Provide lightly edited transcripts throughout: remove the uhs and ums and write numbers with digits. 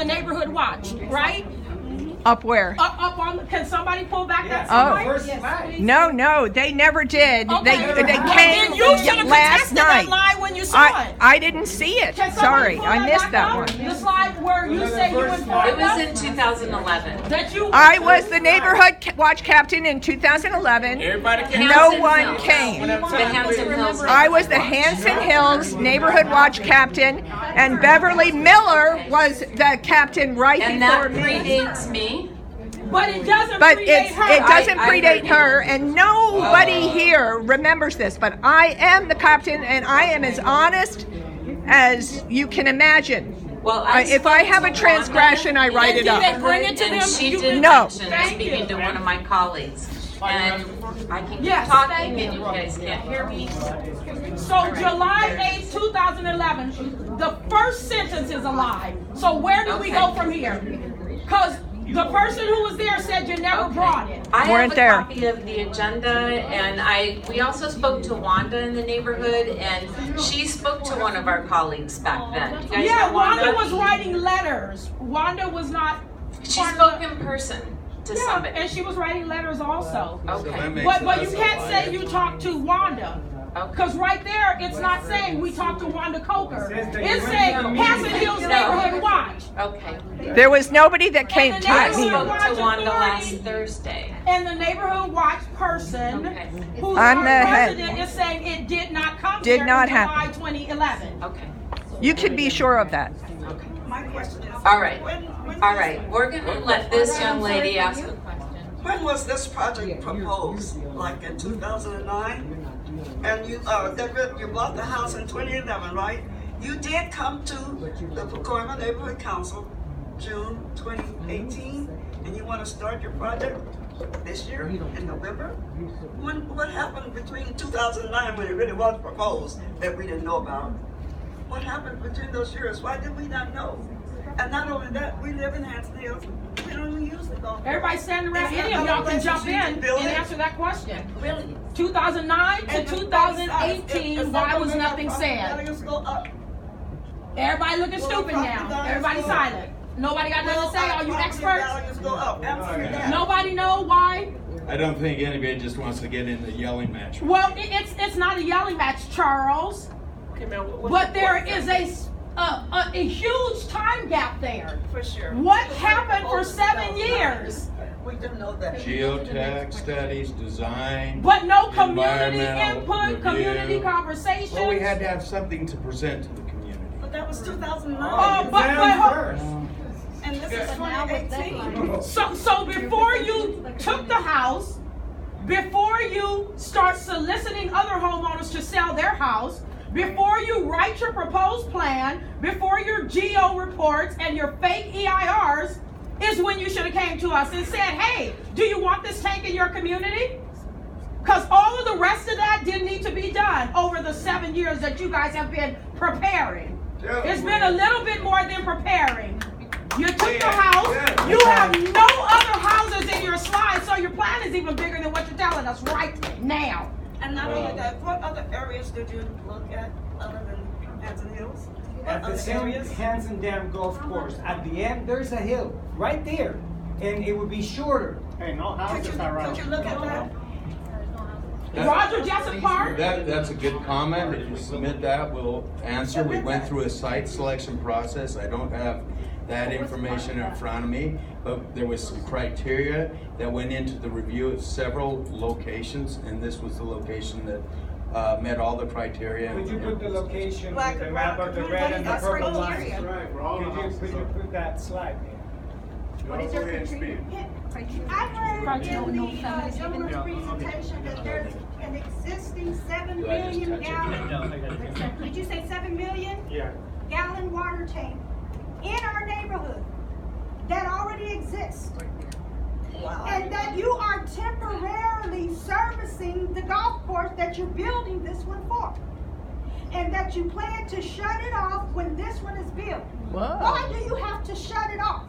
the neighborhood watch, right? Up where? Up on. Can somebody pull back that slide? No, they never did. Okay. They came You should have last contested that night. lie when you saw it. I didn't see it. Can somebody Sorry, pull I missed back that up? one. The slide where you say you informed It was us in 2011. that you. I was the neighborhood watch captain in 2011. No one came. The Hanson Hills. I was the Hanson Hills neighborhood watch captain, and Beverly Miller was the captain right And that before me. predates me. But it doesn't But predate her. it doesn't I predate heard her, and nobody here remembers this. But I am the captain, and I am as honest as you can imagine. Well, If I have a transgression, I write it And did they up. bring it to and them? she You- did No. mention Thank speaking you. to one of my colleagues. And I can keep Yes, talking thank and you. you guys can't hear me. So July 8th, 2011, the first sentence is a lie. So where do we go from here? Because the person who was there said you never brought it. I Weren't have a there. copy of the agenda, and we also spoke to Wanda in the neighborhood, and she spoke to one of our colleagues back then. You guys Yeah, know Wanda was writing letters. Wanda was not. She part of spoke the- in person to Yeah, somebody. and she was writing letters also. Okay. But you can't say you talked to Wanda. Okay. Because right there, it's not saying we talked to Wanda Coker. It's saying Hanson Hills Neighborhood Watch. Okay. There was nobody that came And to the I me. neighborhood spoke to Wanda last Authority. Thursday. And the Neighborhood Watch person, Okay. who's I'm our the head. president, is saying it did not come Did here not in July happen. 2011. Okay. You can be sure of that. My question is. All right. When All right. We're gonna let this young lady ask a question. When was this project proposed? Like in 2009? And you bought the house in 2011, right? You did come to the Pacoima Neighborhood Council June 2018, and you want to start your project this year in November? What happened between 2009 when it really was proposed that we didn't know about? What happened between those years? Why did we not know? And not only that, we live in Hanson Hills. We don't even use the golf course. Everybody standing around, Is there any of y'all other can jump places you in can and build it? answer that question. Really? 2009 to And 2018, why was nothing said? Values go up. Everybody looking stupid now. Everybody silent. Nobody got nothing to say. Are you Property experts? values go up. Answer that. Nobody know why? I don't think anybody just wants to get in the yelling match. Well, it's not a yelling match, Charles. Okay, man, what's But your there point? is a huge time gap there. For sure. What happened for 7 years? We didn't know that. Geotech studies, design. But no community Environmental input, review. community conversations. Well, we had to have something to present to the community. But that was 2009. Oh, but And this is 2018. so before you took the house, before you start soliciting other homeowners to sell their house, before you write your proposed plan, before your geo reports and your fake EIRs, is when you should have came to us and said, hey, do you want this tank in your community? Because all of the rest of that didn't need to be done over the 7 years that you guys have been preparing. It's been a little bit more than preparing. You took the house, you have no other houses in your slide, so your plan is even bigger than what you're telling us right now. And not only that, what other areas did you look at other than Hanson Hills? What At the other same areas? Hanson Dam Golf Course, at the end, there's a hill, right there, and it would be shorter. Hey, no Could houses you around. look at that? Roger Jessup Park? That's a good comment. If you submit that, we'll answer. We went through a site selection process. I don't have that information in front of me, but there was some criteria that went into the review of several locations, and this was the location that met all the criteria. Could you put the location Like with the map of the red and the that's purple criteria. lines? Could you put that slide there? What is your criteria? I heard in the gentleman's presentation that there's an existing 7 million gallon, did you say 7 million? Yeah. Gallon water tank in our neighborhood that already exists? Wow. And that you are temporarily servicing the golf course that you're building this one for? And that you plan to shut it off when this one is built? Whoa. Why do you have to shut it off?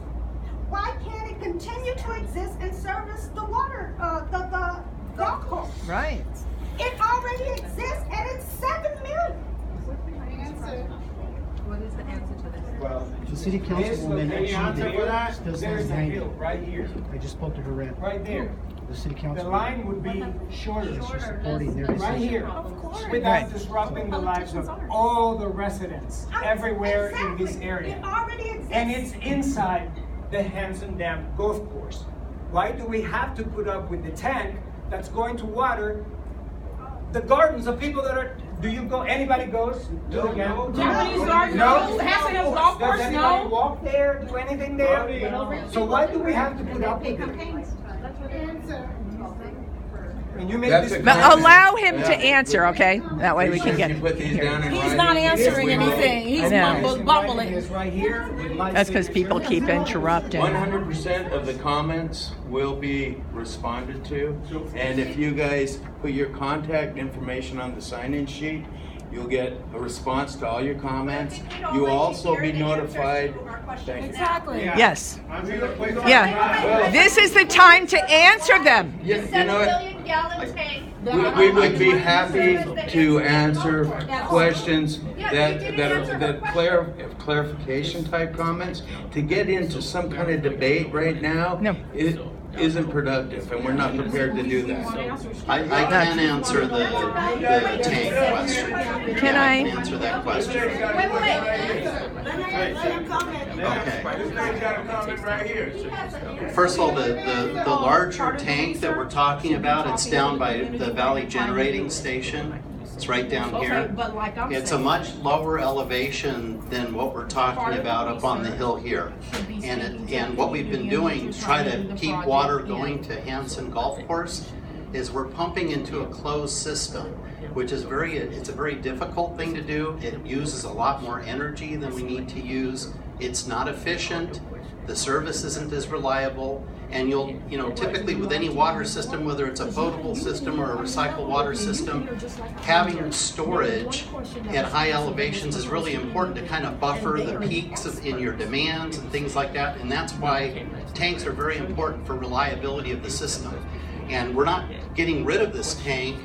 Why can't it continue to exist and service the water, the golf course? Right. It already exists and it's 7 million. What is the answer to this? Well, The city councilwoman any answer for that? still There's stands a behind hill you. right here, I just spoke to her rep. right there. The city The council. line would be shorter, She's supporting their right decision. here, Right. without disrupting the lives of all the residents everywhere in this area. It already exists. And it's inside the Hanson Dam golf course. Why do we have to put up with the tank that's going to water the gardens of people that are, anybody goes to the gamble? Japanese garden, No? no. Hanson Hills Golf Course, Does anybody no. walk there, do anything there? So why do we have to put up with it? And you make That's this. a But comment. allow him to Yeah. answer, okay? That way we can get You put these down in He's writing. not answering Yes, we will. anything. He's I know. bumbling. It's right here. with my That's because people signature. keep interrupting. 100% of the comments will be responded to, and if you guys put your contact information on the sign-in sheet, you'll get a response to all your comments. You'll also be notified. Thank you. Exactly. Yes. I'm here to play- Yeah. This is the time to answer them. You know what? We would be happy to answer questions that clarification type comments. To get into some kind of debate right now No. isn't productive, and we're not prepared to do that. I can answer the tank question. Can I? can answer that question. Okay. First of all, the larger tank that we're talking about, it's down by the Valley Generating Station. It's right down here. But like I'm It's a much lower elevation than what we're talking about up on the hill here. And what we've been doing to try to keep water going to Hanson Golf Course is we're pumping into a closed system, which is it's a very difficult thing to do. It uses a lot more energy than we need to use. It's not efficient. The service isn't as reliable. And typically with any water system, whether it's a potable system or a recycled water system, having storage at high elevations is really important to kind of buffer the peaks in your demands and things like that. And that's why tanks are very important for reliability of the system. And we're not getting rid of this tank.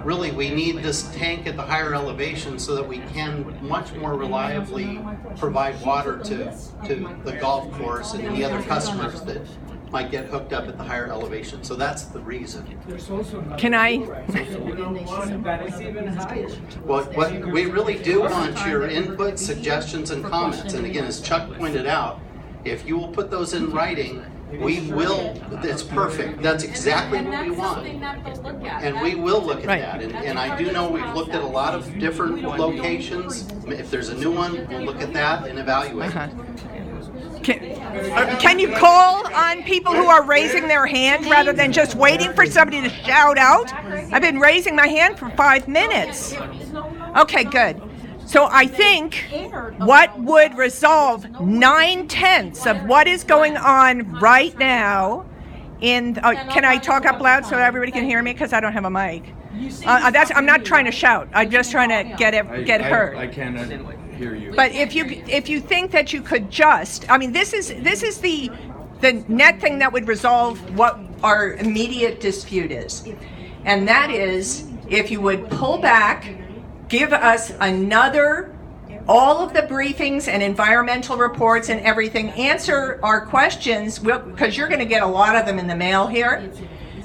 Really, we need this tank at the higher elevation so that we can much more reliably provide water to the golf course and any other customers that might get hooked up at the higher elevation. So that's the reason. Can I? That is even higher. What we really do want your input, suggestions, and comments. And again, as Chuck pointed out, if you will put those in writing, we will, it's perfect. That's exactly what we want. And we will look at Right. that. And I do know we've looked at a lot of different locations. If there's a new one, we'll look at that and evaluate. Uh-huh. Can you call on people who are raising their hand rather than just waiting for somebody to shout out? I've been raising my hand for 5 minutes. Okay, good. So I think what would resolve 9/10 of what is going on right now can I talk up loud so everybody can hear me? Because I don't have a mic. I'm not trying to shout. I'm just trying to get heard. I cannot hear you. But if you think that you could this is the net thing that would resolve what our immediate dispute is, and that is if you would pull back, give us all of the briefings and environmental reports and everything, answer our questions because you're going to get a lot of them in the mail here,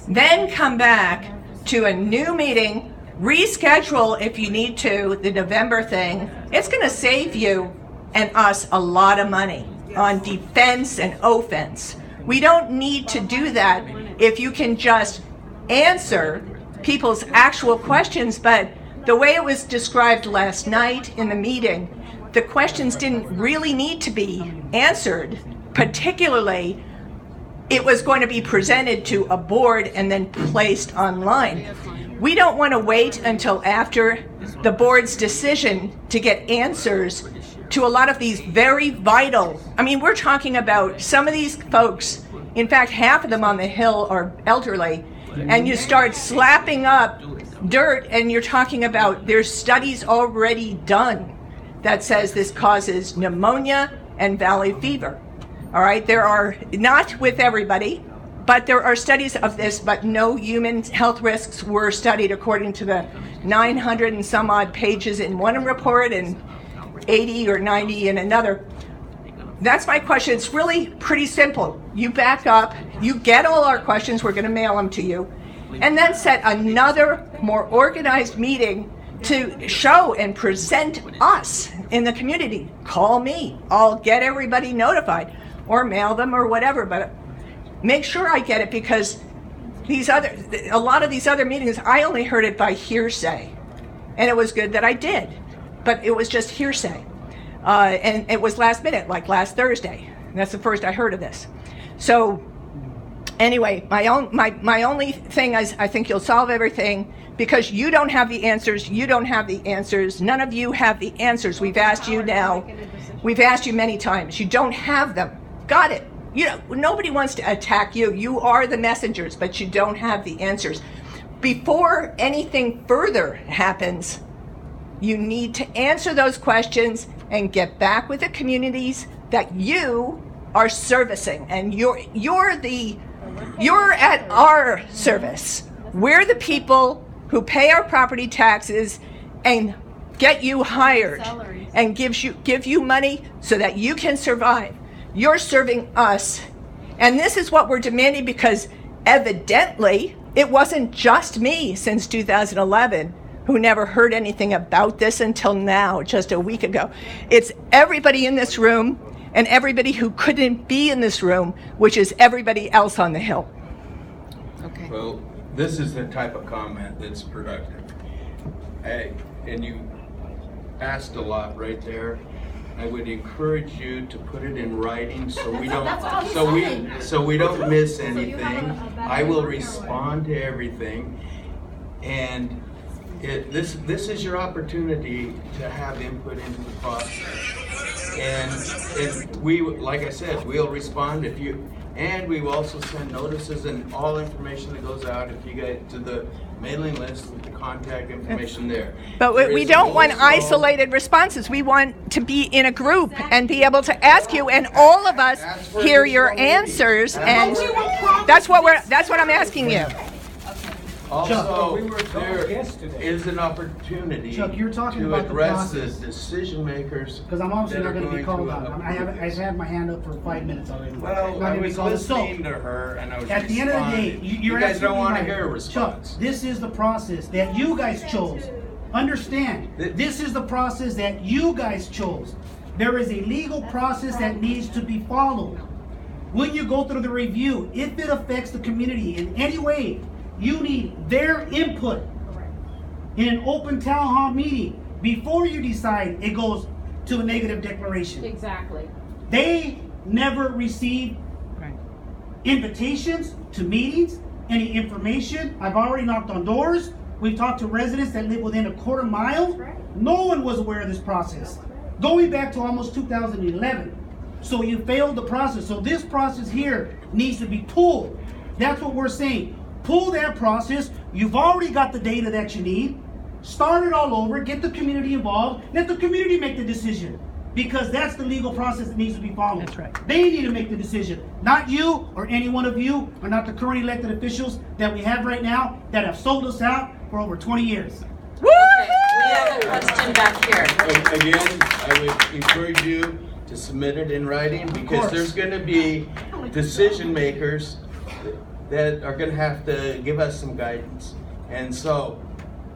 then come back to a new meeting. Reschedule if you need to the November thing. It's going to save you and us a lot of money on defense and offense. We don't need to do that if you can just answer people's actual questions. But the way it was described last night in the meeting, the questions didn't really need to be answered. Particularly, it was going to be presented to a board and then placed online. We don't want to wait until after the board's decision to get answers to a lot of these very vital. We're talking about some of these folks, in fact, half of them on the Hill are elderly, and you start slapping up dirt and you're talking about there's studies already done that says this causes pneumonia and valley fever. All right, there are, not with everybody, but there are studies of this, but no human health risks were studied according to the 900 and some odd pages in one report and 80 or 90 in another. That's my question. It's really pretty simple. You back up, you get all our questions, we're going to mail them to you, and then set another more organized meeting to show and present us in the community. Call me. I'll get everybody notified, or mail them or whatever, but make sure I get it, because a lot of these other meetings, I only heard it by hearsay. And it was good that I did, but it was just hearsay. And it was last minute, like last Thursday. And that's the first I heard of this. So anyway, my only thing is, I think you'll solve everything, because you don't have the answers. You don't have the answers. None of you have the answers. We've asked you now. We've asked you many times. You don't have them. Got it. You know, nobody wants to attack you. You are the messengers, but you don't have the answers. Before anything further happens, you need to answer those questions and get back with the communities that you are servicing. And you're at our service. We're the people who pay our property taxes and get you hired and give you money so that you can survive. You're serving us. And this is what we're demanding, because evidently it wasn't just me since 2011 who never heard anything about this until now, just a week ago. It's everybody in this room and everybody who couldn't be in this room, which is everybody else on the Hill. Okay. Well, this is the type of comment that's productive. And you asked a lot right there. I would encourage you to put it in writing so we don't miss anything. I will respond to everything, and this is your opportunity to have input into the process. And we, like I said, we'll respond if you. And we will also send notices and all information that goes out if you get to the mailing list with the contact information there. But we don't want isolated responses. We want to be in a group and be able to ask you, and all of us hear your answers. And that's what I'm asking you. Also, there is an opportunity Chuck, you're talking to about the address the process. decision makers. Because I'm obviously that not are going to be called on. approve I've had my hand up for 5 minutes already. Well, I was listening to her and I was At the end of the day, responding. you're You guys don't absolutely want to right. hear a response. Chuck, this is the process that you guys chose. Understand, this is the process that you guys chose. There is a legal process that needs to be followed. When you go through the review, if it affects the community in any way, you need their input in an open town hall meeting. Before you decide, it goes to a negative declaration. Exactly. They never received invitations to meetings, any information. I've already knocked on doors. We've talked to residents that live within a quarter mile. No one was aware of this process. Going back to almost 2011. So you failed the process. So this process here needs to be pulled. That's what we're saying. Pull that process. You've already got the data that you need. Start it all over. Get the community involved. Let the community make the decision. Because that's the legal process that needs to be followed. That's right. They need to make the decision. Not you or any one of you, or not the current elected officials that we have right now that have sold us out for over 20 years. Okay, we have a question back here. Again, I would encourage you to submit it in writing, because there's going to be decision makers that are going to have to give us some guidance. And so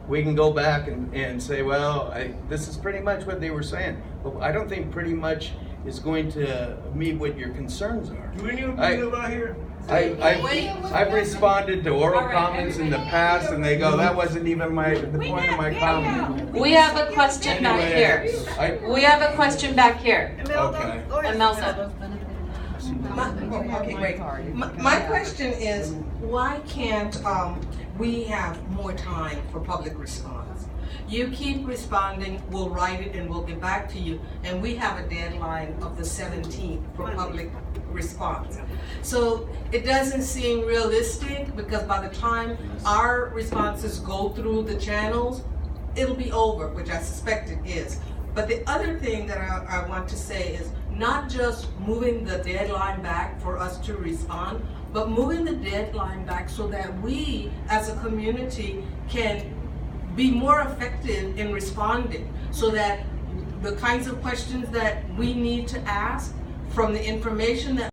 we can go back and say, well, this is pretty much what they were saying. But I don't think pretty much is going to meet what your concerns are. Do any of you live out here? I've responded to oral comments in the past, and they go, that wasn't even the point of my comment. We have a question back here. We have a question back here. Okay. Imelda. Okay, great. My question is, why can't we have more time for public response? You keep responding, we'll write it and we'll get back to you, and we have a deadline of the 17th for public response. So it doesn't seem realistic, because by the time our responses go through the channels, it'll be over, which I suspect it is. But the other thing that I want to say is not just moving the deadline back for us to respond, but moving the deadline back so that we as a community can be more effective in responding, so that the kinds of questions that we need to ask from the information that